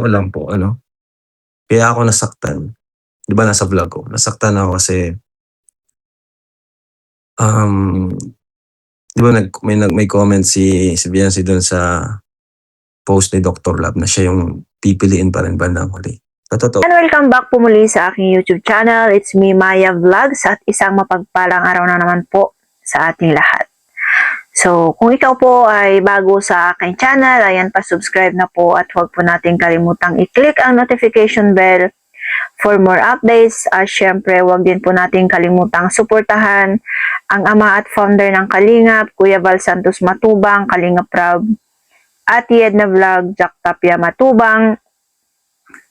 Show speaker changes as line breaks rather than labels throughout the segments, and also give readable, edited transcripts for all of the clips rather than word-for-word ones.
Ko lang po kaya ako nasaktan. 'Di ba nasa vlog ko, nasaktan ako kasi, um, 'di ba may comment si Biancy dun sa post ni Doctor Love na siya yung pipiliin pa rin bandang huli. Sa totoo
And welcome back po muli sa aking YouTube channel. It's me, Maya Vlogs, at isang mapagpalang araw na naman po sa ating lahat. So, kung ikaw po ay bago sa aking channel, ayan, pa-subscribe na po at huwag po natin kalimutang i-click ang notification bell for more updates. At syempre, huwag din po natin kalimutang suportahan ang ama at founder ng Kalingap, Kuya Val Santos Matubang, Kalingap Rob, at Edna Vlog, Jack Tapia Matubang,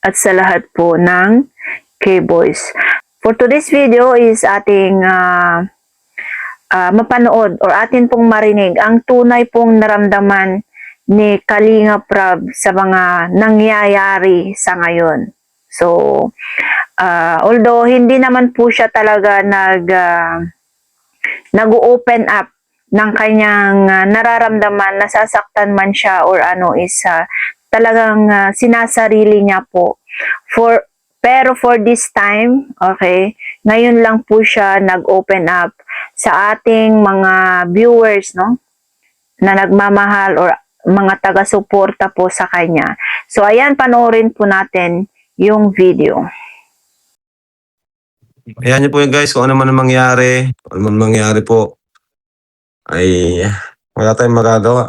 at sa lahat po ng K-Boys. For today's video is ating mapanood or atin pong marinig ang tunay pong naramdaman ni Kalingap Rob sa mga nangyayari sa ngayon. So, although hindi naman po siya talaga nag-open up ng kanyang nararamdaman, nasasaktan man siya or is talagang sinasarili niya po. Pero for this time, okay, ngayon lang po siya nag-open up sa ating mga viewers, no, na nagmamahal or mga taga-suporta po sa kanya. So, ayan, panoorin po natin yung video.
Ayan niyo po yun guys, kung ano man ang mangyari, kung ano man mangyari po, ay wala tayong magagawa.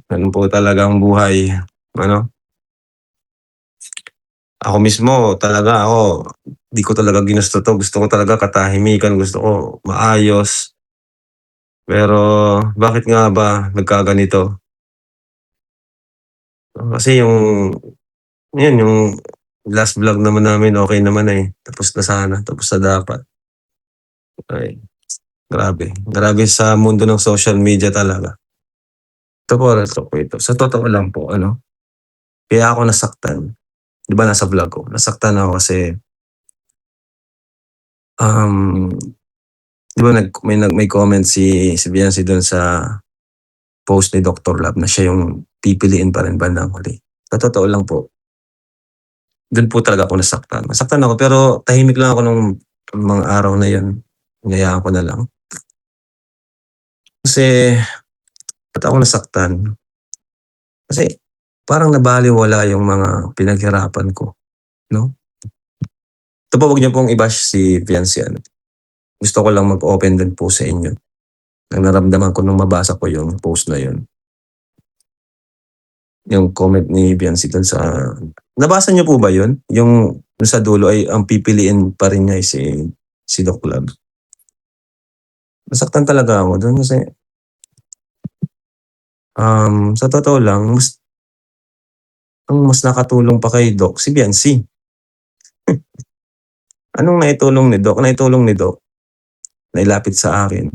Ganun po talaga ang buhay. Ako mismo talaga di ko talaga ginusto 'to. Gusto ko talaga katahimikan, gusto ko maayos. Pero bakit nga ba nagkaganito? Kasi yung last vlog naman namin okey naman, tapos na sana, tapos na dapat. Ay, grabe. Grabe sa mundo ng social media talaga. Ito po ito. Sa totoo lang po kaya ako nasaktan. 'Di ba nasa vlog ko, nasaktan ako kasi, 'di ba may comment si Biancy dun sa post ni Doctor Love na siya yung pipiliin pa rin bandang huli. Sa totoo lang po, dun po talaga ako nasaktan. Nasaktan ako pero tahimik lang ako nung mga araw na yun. Hinayaan ko na lang. Kasi ba't ako nasaktan? Kasi parang nabalewala yung mga pinaghirapan ko, no? Ito po, wag niyo pong i-bash si Biancy. Gusto ko lang mag-open din po sa inyo. Ang naramdaman ko nung mabasa ko yung post na yun. Yung comment ni Biancy dun sa... Nabasa niyo po ba yun? Yung sa dulo ay ang pipiliin pa rin niya ay si Doc Love. Nasaktan talaga ako dun kasi sa totoo lang, ang mas nakatulong pa kay Doc si Biancy. Anong naitulong ni Doc? Naitulong ni Doc, nailapit sa akin.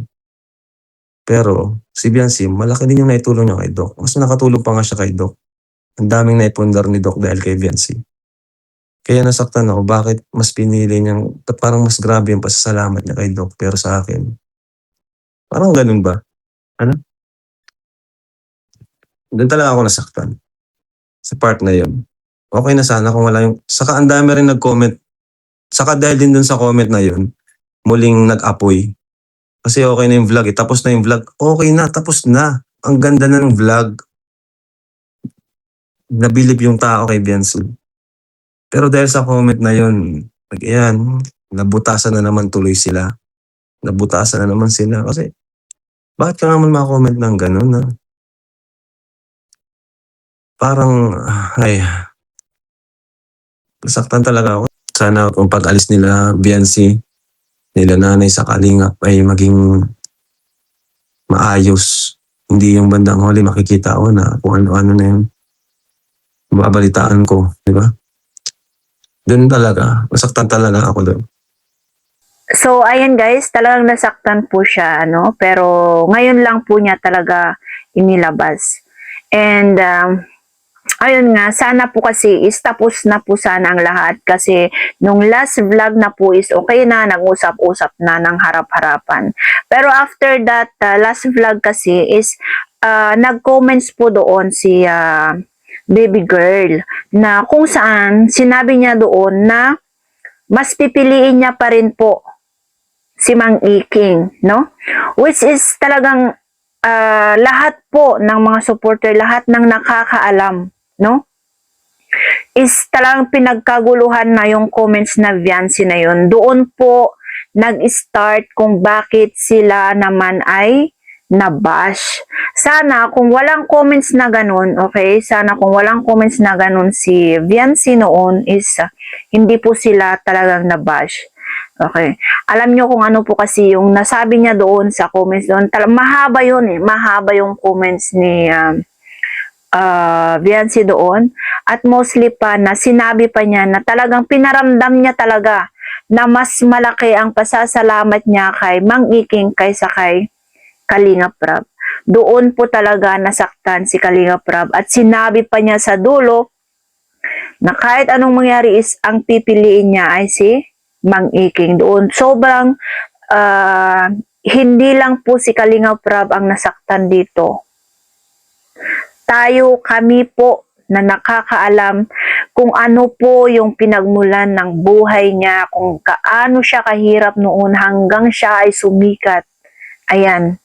Pero si Biancy, malaki din yung naitulong niya kay Doc. Mas nakatulong pa nga siya kay Doc. Ang daming naipundar ni Doc dahil kay Biancy. Kaya nasaktan ako, bakit mas pinili niyang, parang mas grabe yung pasasalamat niya kay Doc, pero sa akin, parang ganun ba? Doon talaga ako nasaktan. Sa part na yun. Okay na sana kung wala yung, saka ang dami rin nag-comment, saka dahil din dun sa comment na yun, muling nag-apoy. Kasi okay na yung vlog tapos na yung vlog. Okay na, tapos na. Ang ganda na ng vlog. Nabilib yung tao kay Biancy. Pero dahil sa comment na yun, ayan, nabutasan na naman tuloy sila. Nabutasan na naman sila. Kasi, bakit ka naman makakomment ng ganun na? Parang, nasaktan talaga ako. Sana kung pag-alis nila Biancy, nila nanay sa Kalingap ay maging maayos. Hindi yung bandang huli makikita ko na kung ano-ano na yun. Mababalitaan ko, di ba? Doon talaga, nasaktan talaga ako doon.
So, ayan guys, talagang nasaktan po siya, pero ngayon lang po niya talaga inilabas. And, ayun nga, sana po kasi is tapos na po sana ang lahat kasi nung last vlog na po is okay na, nag-usap-usap na ng harap-harapan. Pero after that, last vlog kasi is nag-comments po doon si baby girl, na kung saan sinabi niya doon na mas pipiliin niya pa rin po si Mang Iking, no? Which is talagang lahat po ng mga supporter, lahat ng nakakaalam, no? Is talagang pinagkaguluhan na yung comments na Viancy na yun. Doon po nag-start kung bakit sila naman ay nabash. Sana kung walang comments na ganun, okay? Sana kung walang comments na ganun si Viancy noon is hindi po sila talagang nabash. Okay. Alam nyo kung ano po kasi yung nasabi niya doon sa comments doon. Mahaba yun eh. Mahaba yung comments ni Viancy doon. At mostly pa na sinabi pa niya na talagang pinaramdam niya talaga na mas malaki ang pasasalamat niya kay Mang Iking kaysa kay Kalingap Rab. Doon po talaga nasaktan si Kalingap Rab at sinabi pa niya sa dulo na kahit anong mangyari is ang pipiliin niya ay si Mang Iking. Doon sobrang hindi lang po si Kalingap Rab ang nasaktan dito. Tayo, kami po na nakakaalam kung ano po yung pinagmulan ng buhay niya, kung kaano siya kahirap noon hanggang siya ay sumikat. Ayan,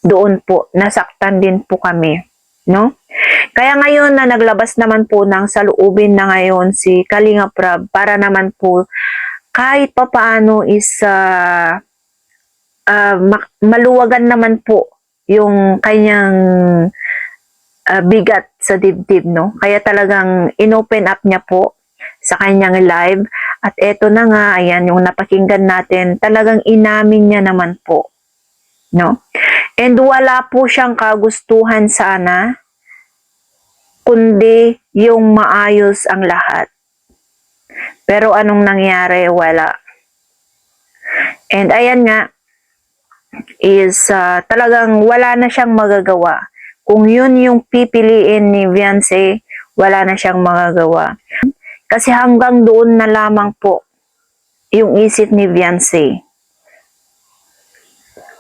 doon po, nasaktan din po kami, no? Kaya ngayon na naglabas naman po ng saloobin na ngayon si Kalingap Rab para naman po kahit papaano is maluwagan naman po yung kanyang bigat sa dibdib, no? Kaya talagang inopen up niya po sa kanyang live. At eto na nga, ayan, yung napakinggan natin, talagang inamin niya naman po, no? And wala po siyang kagustuhan sana, kundi yung maayos ang lahat. Pero anong nangyari? Wala. And ayan nga, is talagang wala na siyang magagawa. Kung yun yung pipiliin ni Viancy, wala na siyang magagawa. Kasi hanggang doon na lamang po yung isip ni Viancy.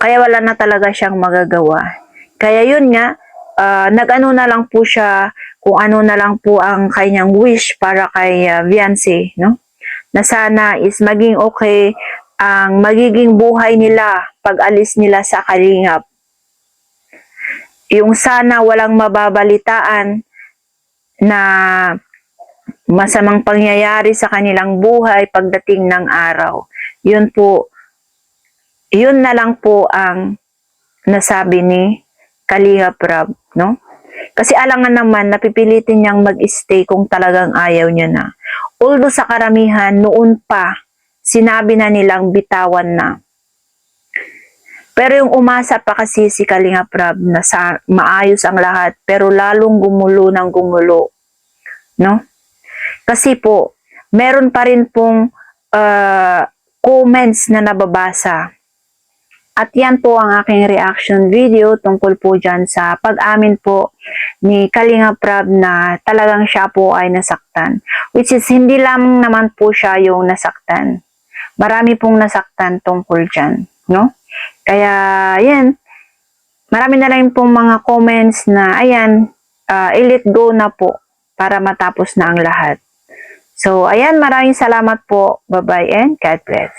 Kaya wala na talaga siyang magagawa. Kaya yun nga, nag-ano na lang po siya, kung ano na lang po ang kanyang wish para kay Viancy, no? Na sana is maging okay ang magiging buhay nila pag alis nila sa Kalingap. Yung sana walang mababalitaan na masamang pangyayari sa kanilang buhay pagdating ng araw. Yun po, yun na lang po ang nasabi ni Kalingap Rab, no? Kasi alangan naman, napipilitin niyang mag-stay kung talagang ayaw niya na. Although sa karamihan, noon pa, sinabi na nilang bitawan na. Pero yung umasa pa kasi si Kalingap Rab na maayos ang lahat, pero lalong gumulo ng gumulo, no? Kasi po, meron pa rin pong comments na nababasa. At yan po ang aking reaction video tungkol po dyan sa pag-amin po ni Kalingap Rab na talagang siya po ay nasaktan. Which is hindi lang naman po siya yung nasaktan. Marami pong nasaktan tungkol dyan, no? Kaya, yan. Marami na rin pong mga comments na, ayan, i-let go na po para matapos na ang lahat. So, ayan, maraming salamat po. Bye-bye and God bless.